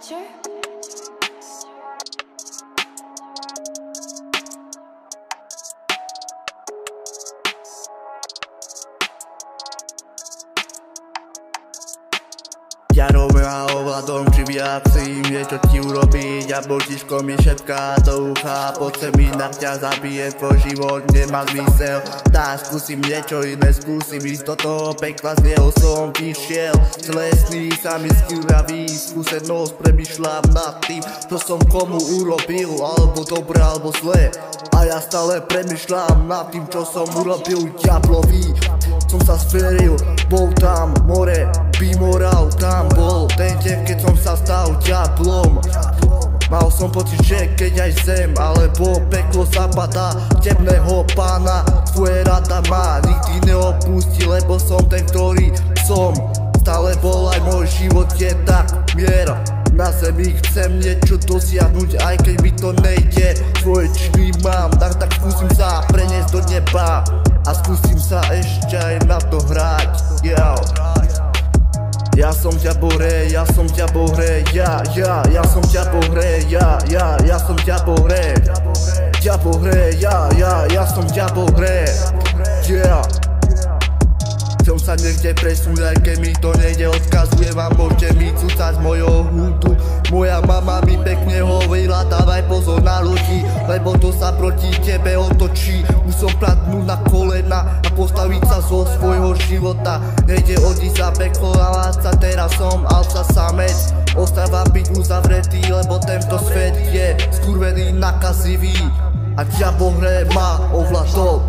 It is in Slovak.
Scratcher. Ja robím a ovládom, či viac si niečo ti urobiť a botiško mi šepká do ucha. Poď sem inak ťa zabije, tvoj život nemá zmysel. Tak skúsim niečo iné, skúsim ísť do toho pekla, z neho som vyšiel. Zlesný sa mi skýraví, skúsenosť, premýšľam nad tým, čo som komu urobil, alebo dobre, alebo zlé. A ja stále premýšľam nad tým, čo som urobil diablovi. Som sa sveril, bol tam more, Bimoral tam bol ten deň, keď som sa stal diablom. Mal som pocit, že keď aj zem alebo peklo zapadá temného pána, tvoje rada ma nikdy neopustí, lebo som ten, ktorý som. Stále bol aj môj život je tak mier na zemi, chcem niečo dosiahnuť, aj keď mi to nejde. Tvoje činy mám, tak skúsim sa preniesť do neba a skúsim sa ešte aj na to hrať. Ja som diabol hre, ja som diabol hre, ja som diabol hre, ja som diabol hre, diabol hre, ja som diabol hre, Chcem sa niekde presunúť, aj keď mi to nejde, odkazujem vám, môžete mi cúcať z mojho húdu. Moja mama mi pekne hovorila, dávaj pozor na ľudí, lebo to sa proti tebe otočí. Musím padnúť na kolena a postaviť sa zo svojho života. Nejde odísť za peklo a láca, teraz som alca samec. Ostávam byť uzavretý, lebo tento svet je skurvený, nakazivý a diabol hre má ovládol.